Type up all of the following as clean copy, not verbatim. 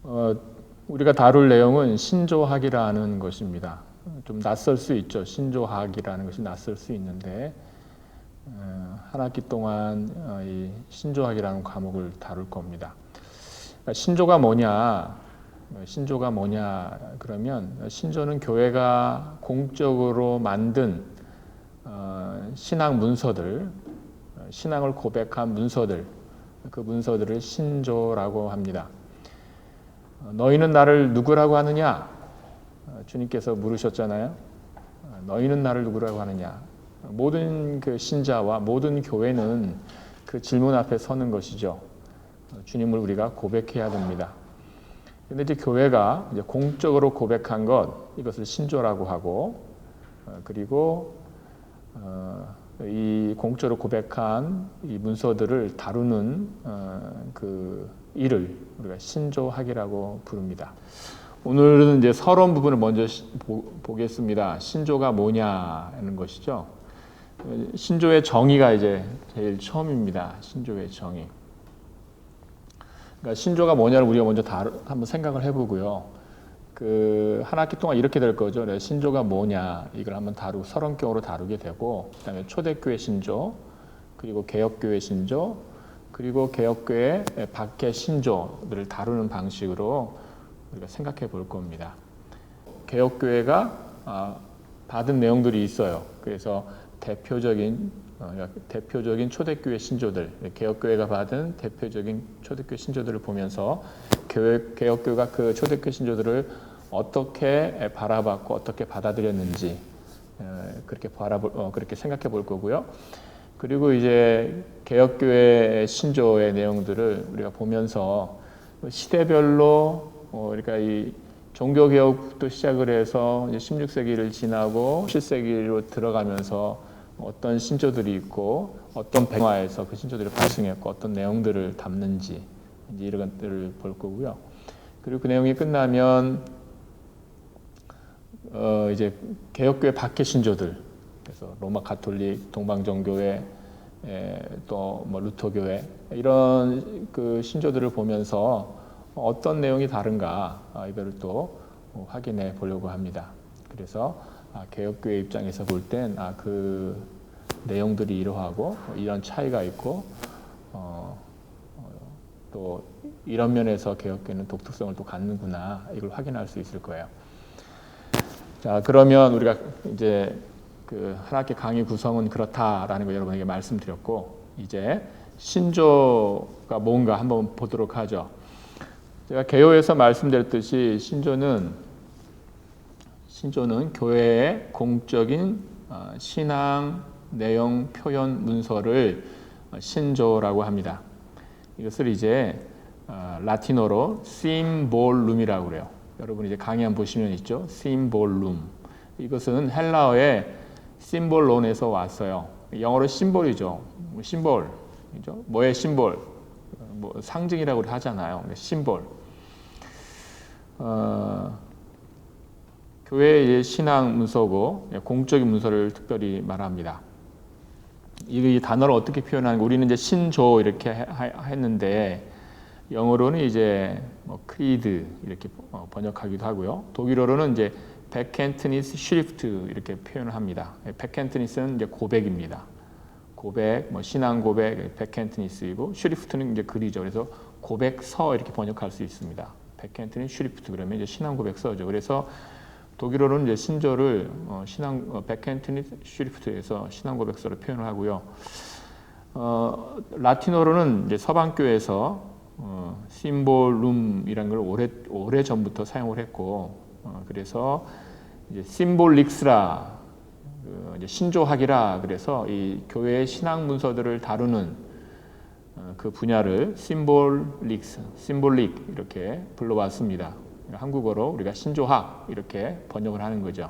어, 우리가 다룰 내용은 신조학이라는 것입니다. 좀 낯설 수 있죠. 신조학이라는 것이 낯설 수 있는데 한 학기 동안 이 신조학이라는 과목을 다룰 겁니다. 신조가 뭐냐? 신조가 뭐냐? 그러면 신조는 교회가 공적으로 만든 신앙 문서들, 신앙을 고백한 문서들, 그 문서들을 신조라고 합니다. 너희는 나를 누구라고 하느냐? 주님께서 물으셨잖아요. 너희는 나를 누구라고 하느냐? 모든 그 신자와 모든 교회는 그 질문 앞에 서는 것이죠. 주님을 우리가 고백해야 됩니다. 그런데 이제 교회가 이제 공적으로 고백한 것, 이것을 신조라고 하고, 그리고 이 공적으로 고백한 이 문서들을 다루는 그 일을 우리가 신조학이라고 부릅니다. 오늘은 이제 서론 부분을 먼저 보겠습니다. 신조가 뭐냐는 것이죠. 신조의 정의가 이제 제일 처음입니다. 신조의 정의. 그러니까 신조가 뭐냐를 우리가 먼저 한번 생각을 해보고요. 그 한 학기 동안 이렇게 될 거죠. 신조가 뭐냐 이걸 한번 서론격으로 다루게 되고, 그다음에 초대교회 신조, 그리고 개혁교회 신조, 그리고 개혁교회 밖의 신조들을 다루는 방식으로 우리가 생각해 볼 겁니다. 개혁교회가 받은 내용들이 있어요. 그래서 대표적인 초대교회 신조들, 개혁교회가 받은 대표적인 초대교회 신조들을 보면서 개혁교회가 그 초대교회 신조들을 어떻게 바라봤고 어떻게 받아들였는지 그렇게 생각해 볼 거고요. 그리고 이제 개혁교회 신조의 내용들을 우리가 보면서 시대별로 그러니까 이 종교개혁부터 시작을 해서 이제 16세기를 지나고 17세기로 들어가면서 어떤 신조들이 있고 어떤 배경화에서 그 신조들이 발생했고 어떤 내용들을 담는지 이제 이런 것들을 볼 거고요. 그리고 그 내용이 끝나면 이제 개혁교회 밖의 신조들, 그래서 로마 가톨릭, 동방정교회, 또 뭐 루터교회 이런 그 신조들을 보면서 어떤 내용이 다른가 이거를 또 확인해 보려고 합니다. 그래서 개혁교회 입장에서 볼 땐 그 내용들이 이러하고 이런 차이가 있고 또 이런 면에서 개혁교회는 독특성을 또 갖는구나 이걸 확인할 수 있을 거예요. 자, 그러면 우리가 이제 그 한 학기 강의 구성은 그렇다라는 거 여러분에게 말씀드렸고, 이제 신조가 뭔가 한번 보도록 하죠. 제가 개요에서 말씀드렸듯이 신조는 교회의 공적인 신앙 내용 표현 문서를 신조라고 합니다. 이것을 이제 라틴어로 심볼룸이라고 그래요. 여러분 이제 강의 한번 보시면 있죠. 심볼룸. 이것은 헬라어의 심볼론에서 왔어요. 영어로 심볼이죠. 심볼. 뭐의 심볼? 뭐 상징이라고 하잖아요. 심볼. 교회의 신앙 문서고 공적인 문서를 특별히 말합니다. 이 단어를 어떻게 표현하는 거? 우리는 이제 신조 이렇게 했는데 영어로는 이제 뭐 크리드 이렇게 번역하기도 하고요. 독일어로는 이제 베켄트니스 슈리프트 이렇게 표현을 합니다. 베켄트니스는 이제 고백입니다. 고백, 뭐 신앙 고백, 베켄트니스이고 슈리프트는 이제 글이죠. 그래서 고백서 이렇게 번역할 수 있습니다. 베켄트니스 슈리프트 그러면 이제 신앙 고백서죠. 그래서 독일어로는 이제 신조를 베켄트니스 슈리프트에서 신앙 고백서로 표현을 하고요. 라틴어로는 이제 서방교에서 심볼룸이라는 걸 오래 전부터 사용을 했고, 그래서 이제 심볼릭스라 이제 신조학이라 그래서 이 교회의 신앙 문서들을 다루는 그 분야를 심볼릭 이렇게 불러왔습니다. 한국어로 우리가 신조학 이렇게 번역을 하는 거죠.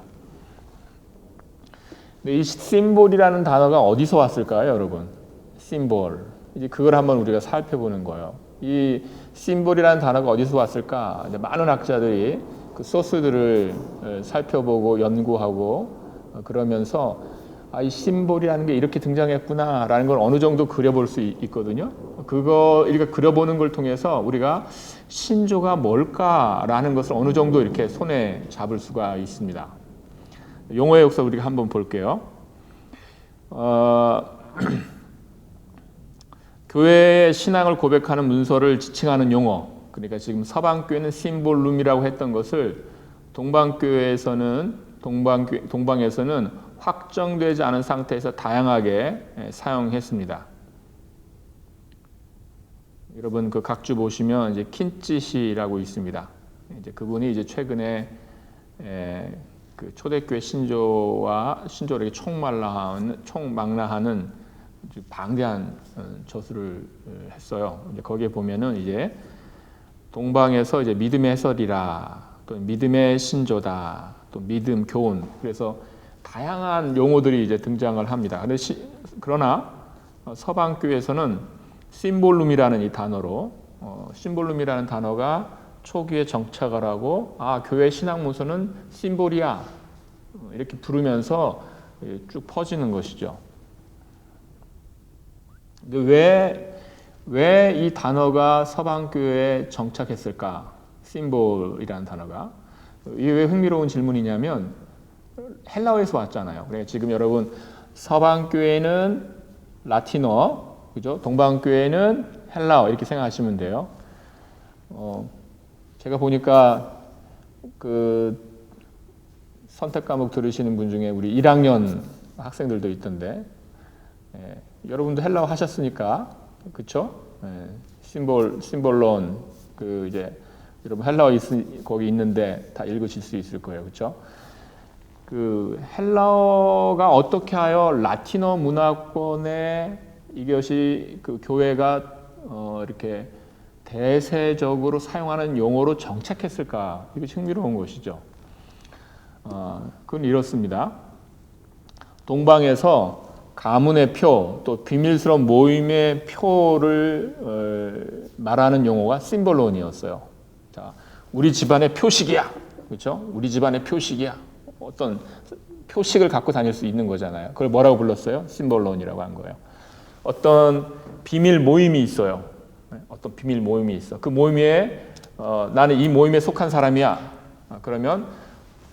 근데 이 심볼이라는 단어가 어디서 왔을까요, 여러분? 심볼. 이제 그걸 한번 우리가 살펴보는 거예요. 이 심볼이라는 단어가 어디서 왔을까? 이제 많은 학자들이 그 소스들을 살펴보고 연구하고 그러면서 이 심볼이라는 게 이렇게 등장했구나라는 걸 어느 정도 그려볼 수 있거든요. 그거 이렇게 그려보는 걸 통해서 우리가 신조가 뭘까라는 것을 어느 정도 이렇게 손에 잡을 수가 있습니다. 용어의 역사 우리가 한번 볼게요. 교회의 신앙을 고백하는 문서를 지칭하는 용어. 그러니까 지금 서방교회는 심볼룸이라고 했던 것을 동방에서는 확정되지 않은 상태에서 다양하게 사용했습니다. 여러분 그 각주 보시면 이제 킨찌시라고 있습니다. 이제 그분이 이제 최근에 그 초대교회 신조를 총망라하는 방대한 저술을 했어요. 이제 거기에 보면은 이제 동방에서 이제 믿음의 해설이라, 또 믿음의 신조다, 또 믿음 교훈, 그래서 다양한 용어들이 이제 등장을 합니다. 그러나 서방 교회에서는 심볼룸이라는 이 단어로 심볼룸이라는 단어가 초기에 정착을 하고 교회 신앙 문서는 심볼이야 이렇게 부르면서 쭉 퍼지는 것이죠. 왜 이 단어가 서방 교회에 정착했을까? 심볼이라는 단어가 이게 왜 흥미로운 질문이냐면 헬라어에서 왔잖아요. 그러니까 지금 여러분 서방 교회는 라틴어, 그죠? 동방 교회는 헬라어 이렇게 생각하시면 돼요. 제가 보니까 그 선택 과목 들으시는 분 중에 우리 1학년 학생들도 있던데, 여러분도 헬라어 하셨으니까, 그렇죠? 심볼론 그 이제 여러분 헬라어 거기 있는데 다 읽으실 수 있을 거예요, 그렇죠? 그 헬라어가 어떻게 하여 라틴어 문화권에 이것이 그 교회가 이렇게 대세적으로 사용하는 용어로 정착했을까? 이게 흥미로운 것이죠. 그건 이렇습니다. 동방에서 가문의 표, 또 비밀스러운 모임의 표를 말하는 용어가 심볼론이었어요. 자, 우리 집안의 표식이야, 그렇죠? 우리 집안의 표식이야. 어떤 표식을 갖고 다닐 수 있는 거잖아요. 그걸 뭐라고 불렀어요? 심볼론이라고 한 거예요. 어떤 비밀 모임이 있어요. 어떤 비밀 모임이 있어. 그 모임에 나는 이 모임에 속한 사람이야. 그러면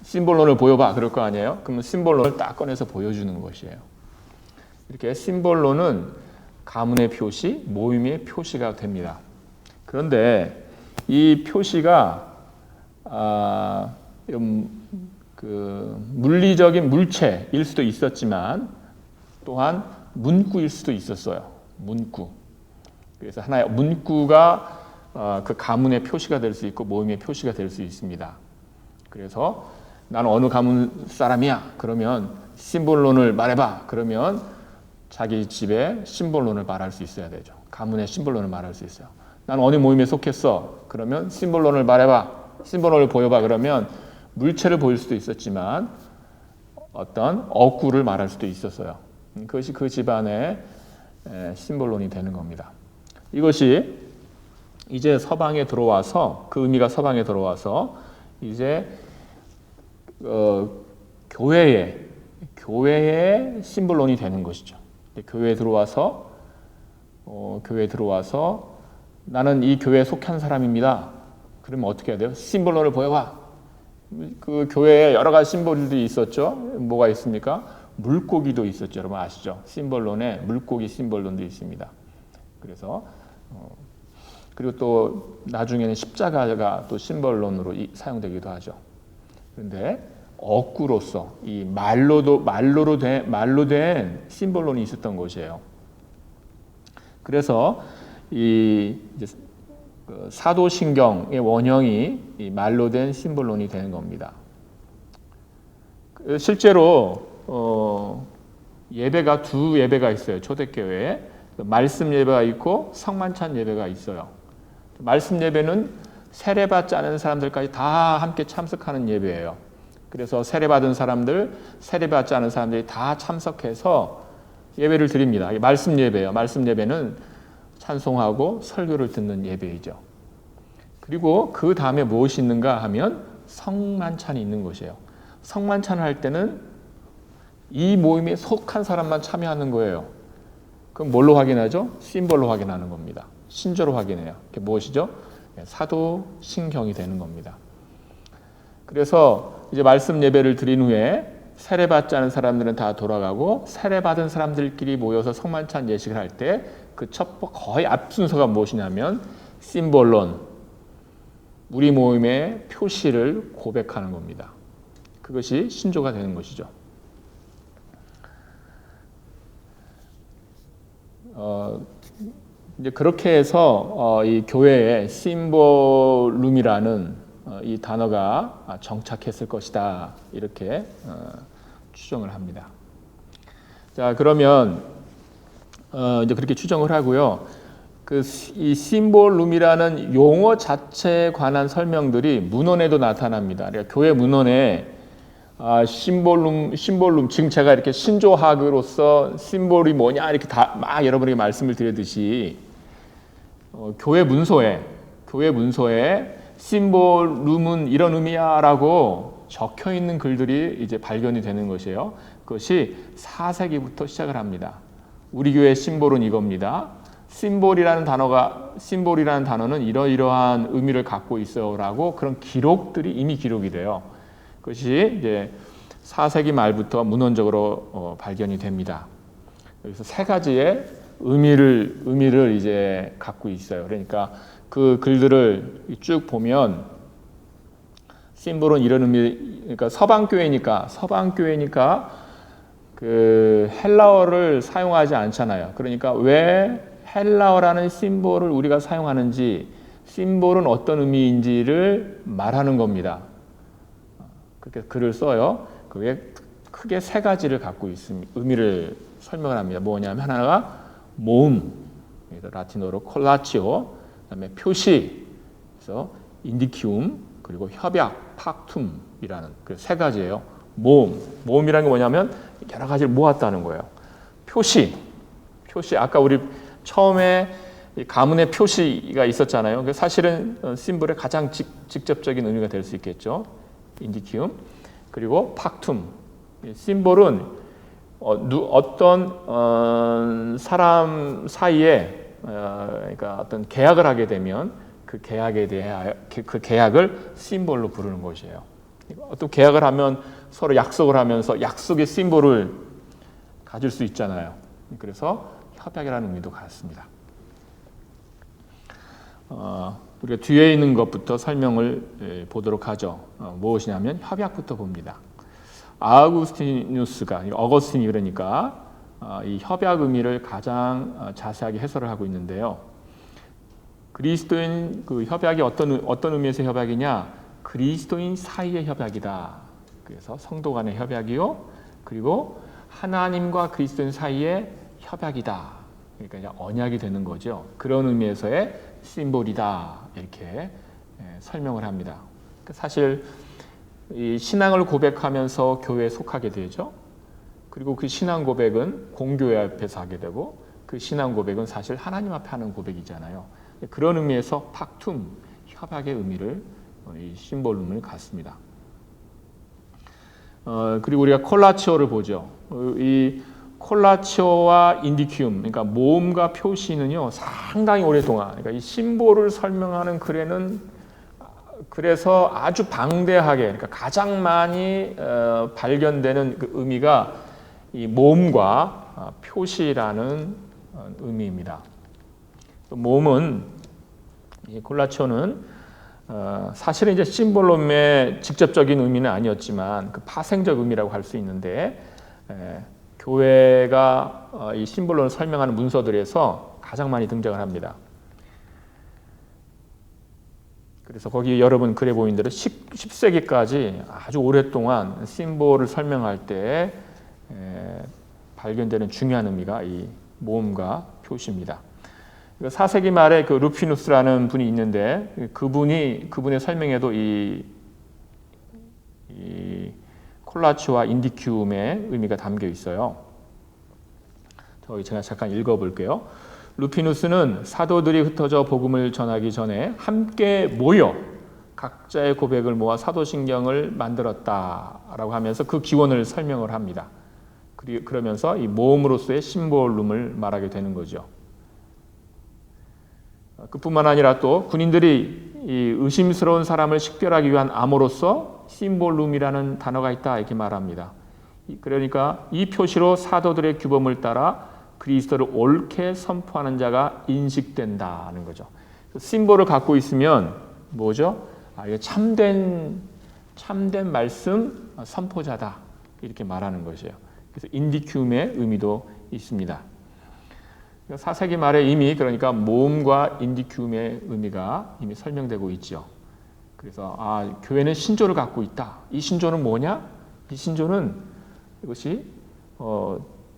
심볼론을 보여봐. 그럴 거 아니에요? 그러면 심볼론을 딱 꺼내서 보여주는 것이에요. 이렇게 심볼론은 가문의 표시, 모임의 표시가 됩니다. 그런데 이 표시가 그 물리적인 물체일 수도 있었지만 또한 문구일 수도 있었어요. 문구. 그래서 하나의 문구가 그 가문의 표시가 될 수 있고 모임의 표시가 될 수 있습니다. 그래서 나는 어느 가문 사람이야. 그러면 심볼론을 말해봐. 그러면 자기 집에 심볼론을 말할 수 있어야 되죠. 가문의 심볼론을 말할 수 있어요. 나는 어느 모임에 속했어. 그러면 심볼론을 말해봐. 심볼론을 보여봐. 그러면 물체를 보일 수도 있었지만 어떤 어구를 말할 수도 있었어요. 그것이 그 집안의 심볼론이 되는 겁니다. 이것이 이제 서방에 들어와서 그 의미가 서방에 들어와서 이제 교회의 심볼론이 되는 것이죠. 교회에 들어와서 나는 이 교회에 속한 사람입니다. 그러면 어떻게 해야 돼요? 심볼론을 보여봐. 그 교회에 여러 가지 심볼들이 있었죠. 뭐가 있습니까? 물고기도 있었죠. 여러분 아시죠? 심볼론에 물고기 심볼론도 있습니다. 그래서 그리고 또 나중에는 십자가가 또 심볼론으로 사용되기도 하죠. 그런데 어구로서 이 말로 된 심볼론이 있었던 것이에요. 그래서 이 이제 사도신경의 원형이 이 말로 된 심볼론이 되는 겁니다. 실제로 예배가 두 예배가 있어요. 초대교회에 말씀 예배가 있고 성만찬 예배가 있어요. 말씀 예배는 세례받지 않은 사람들까지 다 함께 참석하는 예배예요. 그래서 세례받은 사람들, 세례받지 않은 사람들이 다 참석해서 예배를 드립니다. 말씀 예배예요. 말씀 예배는 찬송하고 설교를 듣는 예배이죠. 그리고 그 다음에 무엇이 있는가 하면 성만찬이 있는 것이에요. 성만찬을 할 때는 이 모임에 속한 사람만 참여하는 거예요. 그럼 뭘로 확인하죠? 심볼로 확인하는 겁니다. 신조로 확인해요. 그게 무엇이죠? 사도 신경이 되는 겁니다. 그래서 이제 말씀 예배를 드린 후에 세례받지 않은 사람들은 다 돌아가고 세례받은 사람들끼리 모여서 성만찬 예식을 할 때 그 거의 앞 순서가 무엇이냐면 심볼론, 우리 모임의 표시를 고백하는 겁니다. 그것이 신조가 되는 것이죠. 이제 그렇게 해서 이 교회에 심볼룸이라는 이 단어가 정착했을 것이다, 이렇게 추정을 합니다. 자, 그러면 이제 그렇게 추정을 하고요. 이 심볼룸이라는 용어 자체에 관한 설명들이 문헌에도 나타납니다. 그러니까 교회 문헌에 심볼룸, 지금 제가 이렇게 신조학으로서 심볼이 뭐냐 이렇게 다 막 여러분에게 말씀을 드렸듯이 교회 문서에 심볼룸은 이런 의미야라고 적혀 있는 글들이 이제 발견이 되는 것이에요. 그것이 4세기부터 시작을 합니다. 우리 교회 심볼은 이겁니다. 심볼이라는 단어는 이러이러한 의미를 갖고 있어요라고 그런 기록들이 이미 기록이 돼요. 그것이 이제 4세기 말부터 문헌적으로 발견이 됩니다. 여기서 세 가지의 의미를 이제 갖고 있어요. 그러니까 그 글들을 쭉 보면 심볼은 이런 의미, 그러니까 서방 교회니까 그 헬라어를 사용하지 않잖아요. 그러니까 왜 헬라어라는 심볼을 우리가 사용하는지, 심볼은 어떤 의미인지를 말하는 겁니다. 그렇게 글을 써요. 그게 크게 세 가지를 갖고 있습니다. 의미를 설명을 합니다. 뭐냐면 하나가 모음, 라틴어로 콜라치오, 그다음에 표시, 그래서 인디키움, 그리고 협약, 팍툼이라는 그 세 가지예요. 모음이라는 게 뭐냐면 여러 가지를 모았다는 거예요. 표시, 아까 우리 처음에 가문의 표시가 있었잖아요. 사실은 심볼의 가장 직접적인 의미가 될 수 있겠죠. 인디키움, 그리고 팍툼. 심볼은 어떤 사람 사이에 그러니까 어떤 계약을 하게 되면 그 계약을 심볼로 부르는 것이에요. 어떤 계약을 하면 서로 약속을 하면서 약속의 심볼을 가질 수 있잖아요. 그래서 협약이라는 의미도 같습니다. 우리가 뒤에 있는 것부터 설명을 보도록 하죠. 무엇이냐면 협약부터 봅니다. 어거스틴이 그러니까 이 협약 의미를 가장 자세하게 해설을 하고 있는데요. 그리스도인 그 협약이 어떤 의미에서 협약이냐? 그리스도인 사이의 협약이다. 그래서 성도 간의 협약이요. 그리고 하나님과 그리스도인 사이의 협약이다. 그러니까 언약이 되는 거죠. 그런 의미에서의 심볼이다. 이렇게 설명을 합니다. 사실 이 신앙을 고백하면서 교회에 속하게 되죠. 그리고 그 신앙 고백은 공교회 앞에서 하게 되고 그 신앙 고백은 사실 하나님 앞에 하는 고백이잖아요. 그런 의미에서 팍툼, 협약의 의미를 이 심볼룸을 갖습니다. 그리고 우리가 콜라치오를 보죠. 이 콜라치오와 인디키움, 그러니까 모음과 표시는요 상당히 오랫동안, 그러니까 이 심볼을 설명하는 글에는 그래서 아주 방대하게, 그러니까 가장 많이 발견되는 그 의미가 이 모음과 표시라는 의미입니다. 모음은 이 콜라치오는 사실은 이제 심볼룸의 직접적인 의미는 아니었지만 그 파생적 의미라고 할 수 있는데 교회가 이 심볼론을 설명하는 문서들에서 가장 많이 등장을 합니다. 그래서 거기 여러분 글에 보인 대로 10세기까지 아주 오랫동안 심볼을 설명할 때 발견되는 중요한 의미가 이 모음과 표시입니다. 4세기 말에 그 루피누스라는 분이 있는데 그분의 설명에도 이 콜라치오와 인디큐움의 의미가 담겨 있어요. 저기 제가 잠깐 읽어볼게요. 루피누스는 사도들이 흩어져 복음을 전하기 전에 함께 모여 각자의 고백을 모아 사도신경을 만들었다라고 하면서 그 기원을 설명을 합니다. 그러면서 이 모험으로서의 심볼룸을 말하게 되는 거죠. 그뿐만 아니라 또 군인들이 이 의심스러운 사람을 식별하기 위한 암호로서 심볼룸이라는 단어가 있다 이렇게 말합니다. 그러니까 이 표시로 사도들의 규범을 따라 그리스도를 옳게 선포하는 자가 인식된다는 거죠. 심볼을 갖고 있으면 뭐죠? 이거 참된 말씀 선포자다 이렇게 말하는 것이에요. 그래서 인디큐움의 의미도 있습니다. 4세기 말에 이미 그러니까 모음과 인디큐움의 의미가 이미 설명되고 있죠. 그래서 교회는 신조를 갖고 있다. 이 신조는 뭐냐? 이 신조는 이것이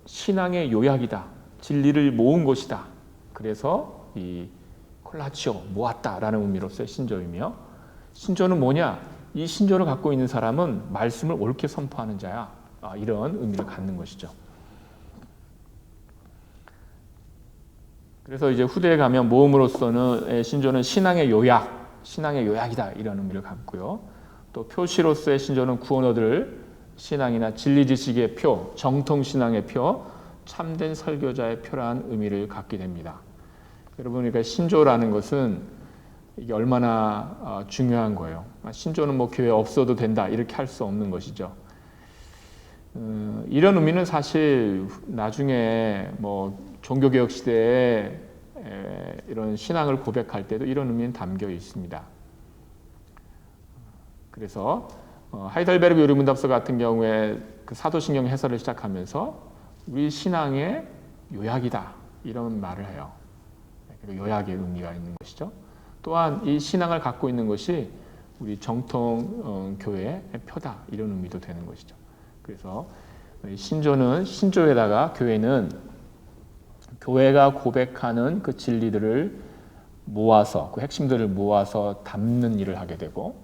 신앙의 요약이다. 진리를 모은 것이다. 그래서 이 콜라치오 모았다라는 의미로서의 신조이며, 신조는 뭐냐? 이 신조를 갖고 있는 사람은 말씀을 옳게 선포하는 자야. 이런 의미를 갖는 것이죠. 그래서 이제 후대에 가면 모음으로서는 신조는 신앙의 요약이다 이런 의미를 갖고요. 또 표시로서의 신조는 구원 얻을 신앙이나 진리 지식의 표, 정통 신앙의 표, 참된 설교자의 표라는 의미를 갖게 됩니다. 여러분, 그러니까 신조라는 것은 이게 얼마나 중요한 거예요. 신조는 뭐 교회에 없어도 된다 이렇게 할 수 없는 것이죠. 이런 의미는 사실 나중에 뭐 종교개혁 시대에 이런 신앙을 고백할 때도 이런 의미는 담겨 있습니다. 그래서 하이델베르그 요리문답서 같은 경우에 그 사도신경 해설을 시작하면서 우리 신앙의 요약이다 이런 말을 해요. 요약의 의미가 있는 것이죠. 또한 이 신앙을 갖고 있는 것이 우리 정통 교회의 표다 이런 의미도 되는 것이죠. 그래서 신조에다가 교회는 교회가 고백하는 그 진리들을 모아서 그 핵심들을 모아서 담는 일을 하게 되고,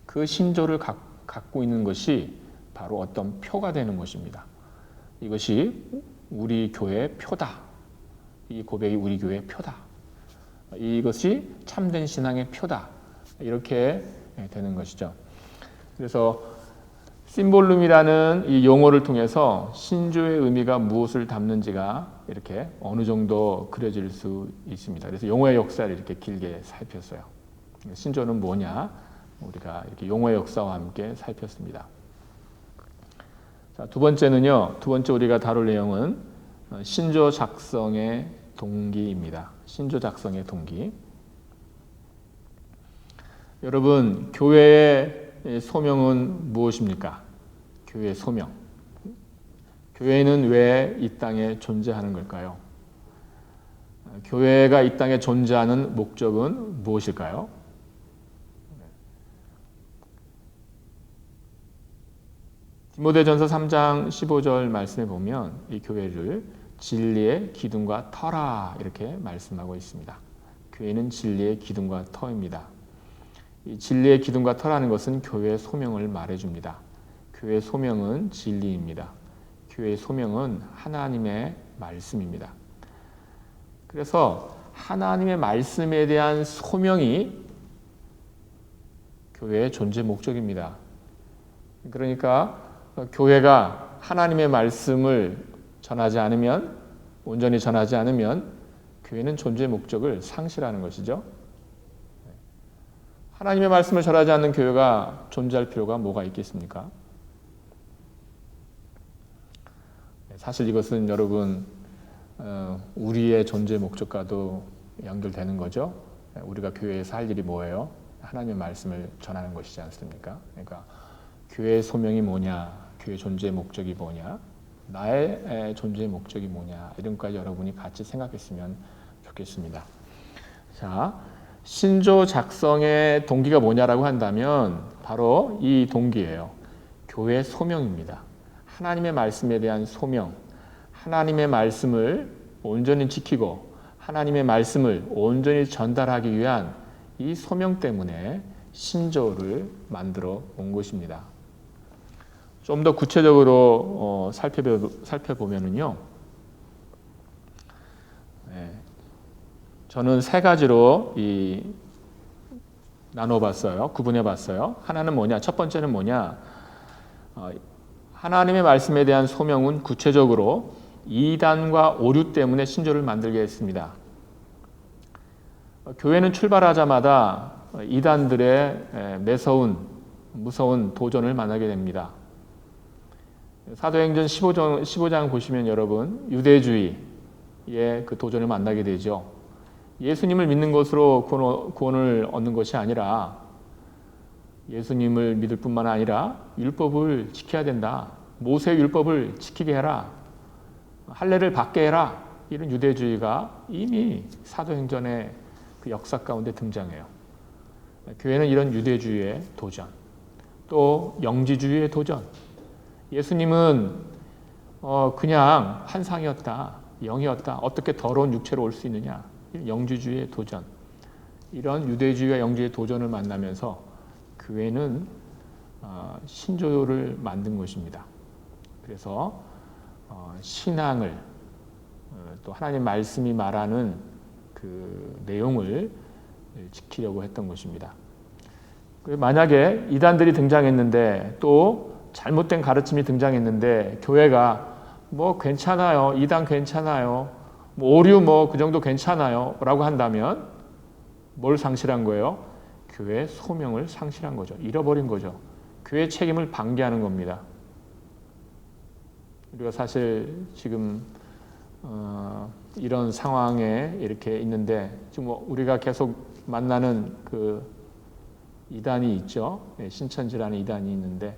그 신조를 갖고 있는 것이 바로 어떤 표가 되는 것입니다. 이것이 우리 교회의 표다. 이 고백이 우리 교회의 표다. 이것이 참된 신앙의 표다. 이렇게 되는 것이죠. 그래서 심볼룸이라는 이 용어를 통해서 신조의 의미가 무엇을 담는지가 이렇게 어느 정도 그려질 수 있습니다. 그래서 용어의 역사를 이렇게 길게 살폈어요. 신조는 뭐냐? 우리가 이렇게 용어의 역사와 함께 살폈습니다. 자, 두 번째 우리가 다룰 내용은 신조 작성의 동기입니다. 신조 작성의 동기. 여러분, 교회의 소명은 무엇입니까? 교회의 소명. 교회는 왜 이 땅에 존재하는 걸까요? 교회가 이 땅에 존재하는 목적은 무엇일까요? 디모데전서 3장 15절 말씀에 보면 이 교회를 진리의 기둥과 터라 이렇게 말씀하고 있습니다. 교회는 진리의 기둥과 터입니다. 이 진리의 기둥과 터라는 것은 교회의 소명을 말해줍니다. 교회의 소명은 진리입니다. 교회의 소명은 하나님의 말씀입니다. 그래서 하나님의 말씀에 대한 소명이 교회의 존재 목적입니다. 그러니까 교회가 하나님의 말씀을 온전히 전하지 않으면 교회는 존재 목적을 상실하는 것이죠. 하나님의 말씀을 전하지 않는 교회가 존재할 필요가 뭐가 있겠습니까? 사실 이것은 여러분 우리의 존재 목적과도 연결되는 거죠. 우리가 교회에서 할 일이 뭐예요? 하나님의 말씀을 전하는 것이지 않습니까? 그러니까 교회의 소명이 뭐냐? 교회의 존재 목적이 뭐냐? 나의 존재 목적이 뭐냐? 이런 것까지 여러분이 같이 생각했으면 좋겠습니다. 자, 신조 작성의 동기가 뭐냐라고 한다면 바로 이 동기예요. 교회의 소명입니다. 하나님의 말씀에 대한 소명, 하나님의 말씀을 온전히 지키고 하나님의 말씀을 온전히 전달하기 위한 이 소명 때문에 신조를 만들어 온 것입니다. 좀 더 구체적으로 살펴보면요, 저는 세 가지로 나눠봤어요. 구분해봤어요. 하나는 뭐냐? 첫 번째는 뭐냐? 하나님의 말씀에 대한 소명은 구체적으로 이단과 오류 때문에 신조를 만들게 했습니다. 교회는 출발하자마자 이단들의 무서운 도전을 만나게 됩니다. 사도행전 15장 보시면 여러분 유대주의의 그 도전을 만나게 되죠. 예수님을 믿는 것으로 구원을 얻는 것이 아니라 예수님을 믿을 뿐만 아니라 율법을 지켜야 된다. 모세의 율법을 지키게 해라. 할례를 받게 해라. 이런 유대주의가 이미 사도행전의 그 역사 가운데 등장해요. 교회는 이런 유대주의의 도전, 또 영지주의의 도전. 예수님은 그냥 환상이었다, 영이었다. 어떻게 더러운 육체로 올 수 있느냐? 영지주의의 도전. 이런 유대주의와 영지의 도전을 만나면서 교회는 신조를 만든 것입니다. 그래서 신앙을 또 하나님 말씀이 말하는 그 내용을 지키려고 했던 것입니다. 만약에 이단들이 등장했는데 또 잘못된 가르침이 등장했는데 교회가 뭐 괜찮아요, 이단 괜찮아요, 뭐 오류 뭐 그 정도 괜찮아요 라고 한다면 뭘 상실한 거예요? 교회의 소명을 상실한 거죠. 잃어버린 거죠. 교회의 책임을 방기하는 겁니다. 우리가 사실 지금 이런 상황에 이렇게 있는데 지금 우리가 계속 만나는 그 이단이 있죠. 신천지라는 이단이 있는데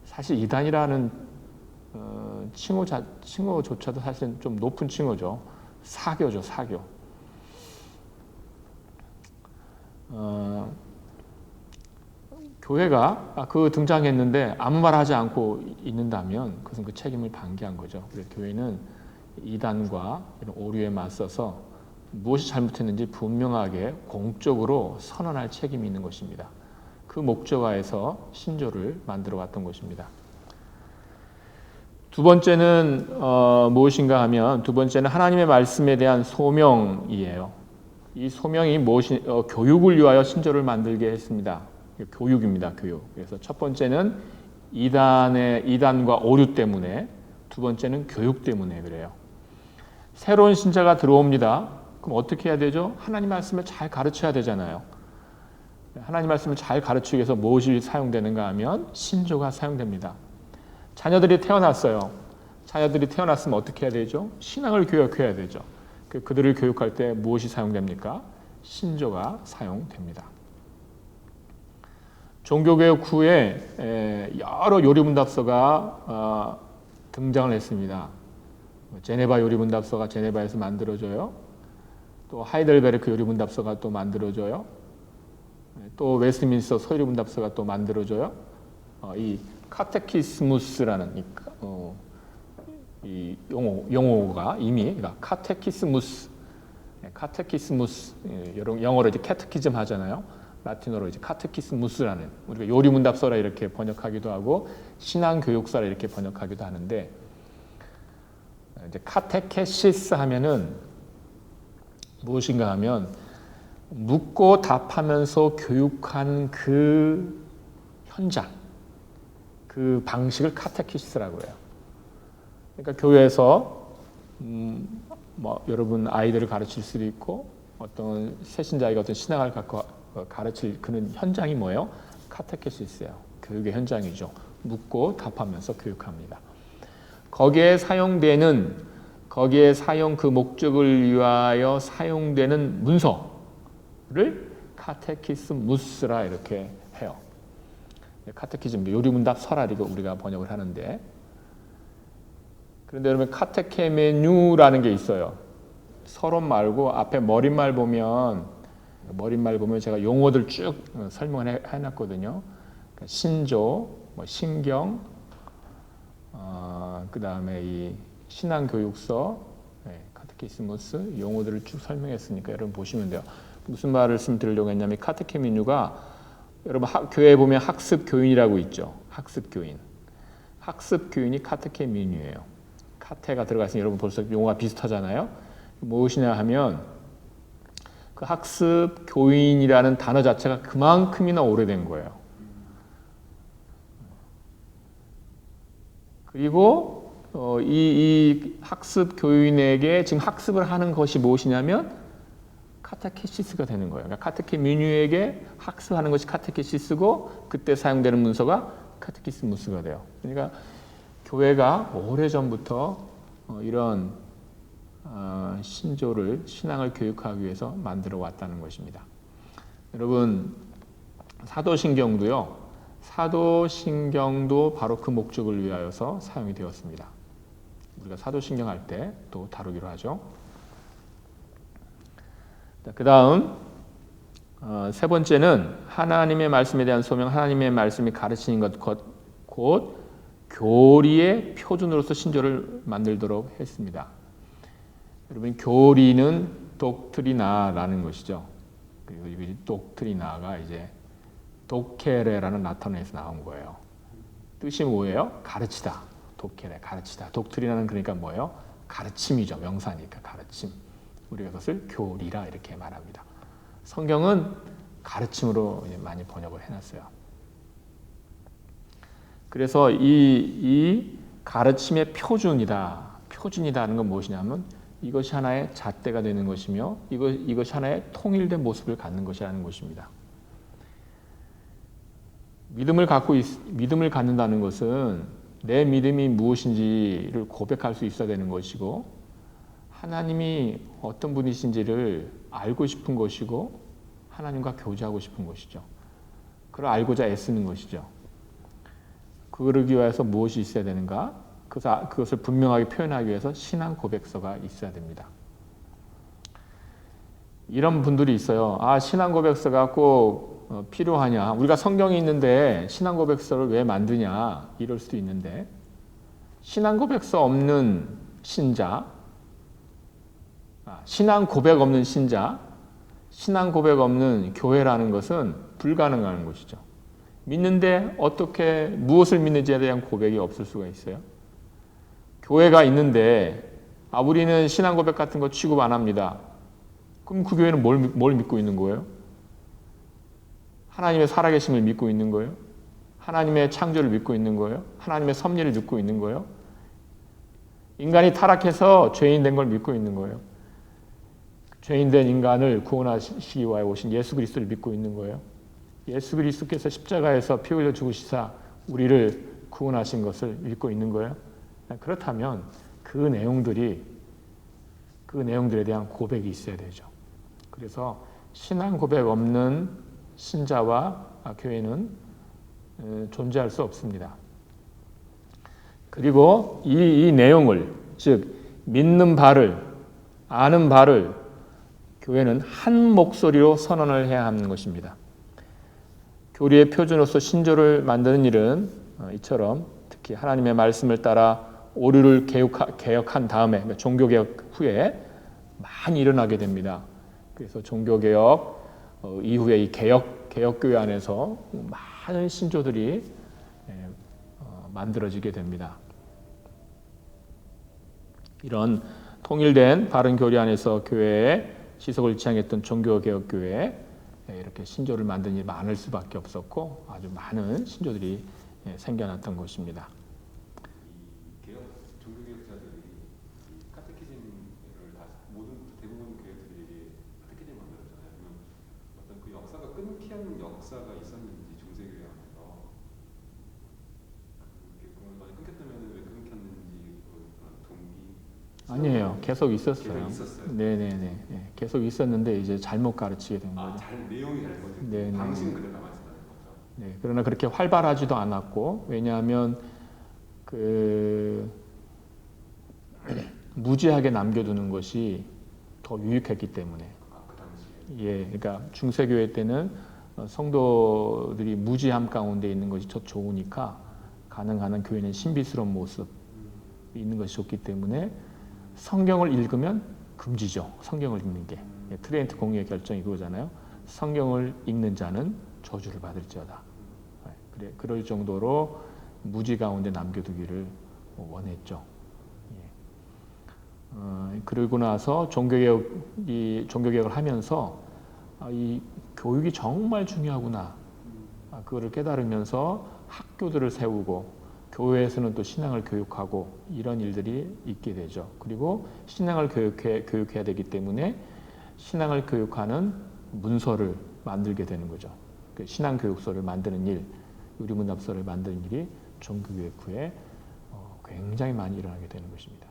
사실 이단이라는 칭호조차도 사실 좀 높은 칭호죠. 사교죠, 사교. 교회가 그 등장했는데 아무 말 하지 않고 있는다면 그것은 그 책임을 방기한 거죠. 그래서 교회는 이단과 이런 오류에 맞서서 무엇이 잘못했는지 분명하게 공적으로 선언할 책임이 있는 것입니다. 그 목적하에서 신조를 만들어 왔던 것입니다. 두 번째는 무엇인가 하면 두 번째는 하나님의 말씀에 대한 소명이에요. 이 소명이 교육을 위하여 신조를 만들게 했습니다. 교육입니다. 교육. 그래서 첫 번째는 이단과 오류 때문에, 두 번째는 교육 때문에 그래요. 새로운 신자가 들어옵니다. 그럼 어떻게 해야 되죠? 하나님 말씀을 잘 가르쳐야 되잖아요. 하나님 말씀을 잘 가르치기 위해서 무엇이 사용되는가 하면 신조가 사용됩니다. 자녀들이 태어났어요. 자녀들이 태어났으면 어떻게 해야 되죠? 신앙을 교육해야 되죠. 그들을 교육할 때 무엇이 사용됩니까? 신조가 사용됩니다. 종교개혁 후에 여러 요리문답서가 등장을 했습니다. 제네바 요리문답서가 제네바에서 만들어져요. 또 하이델베르크 요리문답서가 또 만들어져요. 또 웨스트민스터 서유리문답서가 또 만들어져요. 이 카테키스무스라는 이 용어가 이미 그러니까 카테키스무스, 영어로 이제 캐테키즘 하잖아요. 라틴어로 이제 카테키스무스라는 우리가 요리문답서라 이렇게 번역하기도 하고 신앙교육서라 이렇게 번역하기도 하는데 이제 카테케시스 하면은 무엇인가 하면 묻고 답하면서 교육한 그 현장, 그 방식을 카테키시스라고 해요. 그러니까 교회에서 여러분 아이들을 가르칠 수도 있고 어떤 새신자에게 어떤 신앙을 갖고 가르칠 그런 현장이 뭐예요? 카테키시스예요. 교육의 현장이죠. 묻고 답하면서 교육합니다. 거기에 그 목적을 위하여 사용되는 문서를 카테키스무스라 이렇게 해요. 카테키즘, 요리문답 설화 이거 우리가 번역을 하는데 그런데 여러분 카테케메뉴라는 게 있어요. 서론 말고 앞에 머릿말 보면 제가 용어들 쭉 설명을 해놨거든요. 신조, 신경, 그 다음에 이 신앙교육서, 카테키스무스 용어들을 쭉 설명했으니까 여러분 보시면 돼요. 무슨 말씀 드리려고 했냐면 카테케메뉴가 여러분 교회에 보면 학습교인이라고 있죠. 학습교인이 카테케메뉴예요. 카테가 들어가 있으니 여러분 벌써 용어가 비슷하잖아요. 무엇이냐 하면 그 학습교인이라는 단어 자체가 그만큼이나 오래된 거예요. 그리고 이 학습 교인에게 지금 학습을 하는 것이 무엇이냐면 카테케시스가 되는 거예요. 그러니까 카테케미뉴에게 학습하는 것이 카테케시스고 그때 사용되는 문서가 카테키스무스가 돼요. 그러니까 교회가 오래전부터 이런 신조를 신앙을 교육하기 위해서 만들어 왔다는 것입니다. 여러분 사도신경도요. 사도신경도 바로 그 목적을 위하여서 사용이 되었습니다. 우리가 사도신경 할 때 또 다루기로 하죠. 그 다음 세 번째는 하나님의 말씀에 대한 소명, 하나님의 말씀이 가르치는 것 곧 교리의 표준으로서 신조를 만들도록 했습니다. 여러분 교리는 독트리나라는 것이죠. 그리고 이 독트리나가 이제 도케레라는 라틴어에서 나온 거예요. 뜻이 뭐예요? 가르치다. 도케레, 가르치다. 독트리나는 그러니까 뭐예요? 가르침이죠. 명사니까 가르침. 우리가 그것을 교리라 이렇게 말합니다. 성경은 가르침으로 많이 번역을 해놨어요. 그래서 이 가르침의 표준이다는 건 무엇이냐면 이것이 하나의 잣대가 되는 것이며 이것이 하나의 통일된 모습을 갖는 것이라는 것입니다. 믿음을 갖는다는 것은 내 믿음이 무엇인지를 고백할 수 있어야 되는 것이고 하나님이 어떤 분이신지를 알고 싶은 것이고 하나님과 교제하고 싶은 것이죠. 그걸 알고자 애쓰는 것이죠. 그러기 위해서 무엇이 있어야 되는가? 그것을 분명하게 표현하기 위해서 신앙 고백서가 있어야 됩니다. 이런 분들이 있어요. 신앙 고백서가 꼭 필요하냐? 우리가 성경이 있는데 신앙 고백서를 왜 만드냐? 이럴 수도 있는데 신앙 고백서 없는 신자, 신앙 고백 없는 신자, 신앙 고백 없는 교회라는 것은 불가능한 것이죠. 믿는데 어떻게 무엇을 믿는지에 대한 고백이 없을 수가 있어요? 교회가 있는데 우리는 신앙 고백 같은 거 취급 안 합니다. 그럼 그 교회는 뭘 믿고 있는 거예요? 하나님의 살아계심을 믿고 있는 거예요? 하나님의 창조를 믿고 있는 거예요? 하나님의 섭리를 믿고 있는 거예요? 인간이 타락해서 죄인 된 걸 믿고 있는 거예요? 죄인된 인간을 구원하시기 위하여 오신 예수 그리스도를 믿고 있는 거예요? 예수 그리스도께서 십자가에서 피 흘려 죽으시사 우리를 구원하신 것을 믿고 있는 거예요? 그렇다면 그 내용들에 대한 고백이 있어야 되죠. 그래서 신앙 고백 없는 신자와 교회는 존재할 수 없습니다. 그리고 이 내용을, 즉 믿는 바를, 아는 바를 교회는 한 목소리로 선언을 해야 하는 것입니다. 교리의 표준으로서 신조를 만드는 일은 이처럼 특히 하나님의 말씀을 따라 오류를 개혁한 다음에 종교개혁 후에 많이 일어나게 됩니다. 그래서 종교개혁 이후에 이 개혁교회 안에서 많은 신조들이 만들어지게 됩니다. 이런 통일된 바른 교리 안에서 교회에 지속을 지향했던 종교개혁교회에 이렇게 신조를 만든 일이 많을 수밖에 없었고 아주 많은 신조들이 생겨났던 것입니다. 종교개혁자들이 카테키즘을 대부분 교회들이 카테키즘 만들었잖아요. 그러면 어떤 그 역사가 끊기 하는 역사가 있었는지 중세교회 안에서 많이 끊겼다면 왜 끊겼는지 그런 동기? 아니에요. 계속 있었어요. 계속 있었어요. 네네네. 계속 있었는데 이제 잘못 가르치게 된 거죠. 내용이 잘못. 네, 당신 그대로 말씀하는 거죠. 네. 그러나 그렇게 활발하지도 않았고 왜냐하면 무지하게 남겨두는 것이 더 유익했기 때문에. 그 당시에. 예. 그러니까 중세교회 때는 성도들이 무지함 가운데 있는 것이 더 좋으니까 가능한 교회는 신비스러운 모습이 있는 것이 좋기 때문에 성경을 읽으면 금지죠. 성경을 읽는 게. 트레인트 공의의 결정이 그거잖아요. 성경을 읽는 자는 저주를 받을지어다. 그럴 정도로 무지 가운데 남겨두기를 원했죠. 그러고 나서 종교개혁을 하면서 이 교육이 정말 중요하구나. 그거를 깨달으면서 학교들을 세우고 교회에서는 또 신앙을 교육하고 이런 일들이 있게 되죠. 그리고 신앙을 교육해야 되기 때문에 신앙을 교육하는 문서를 만들게 되는 거죠. 그 신앙교육서를 만드는 일, 유리문답서를 만드는 일이 종교교육 후에 굉장히 많이 일어나게 되는 것입니다.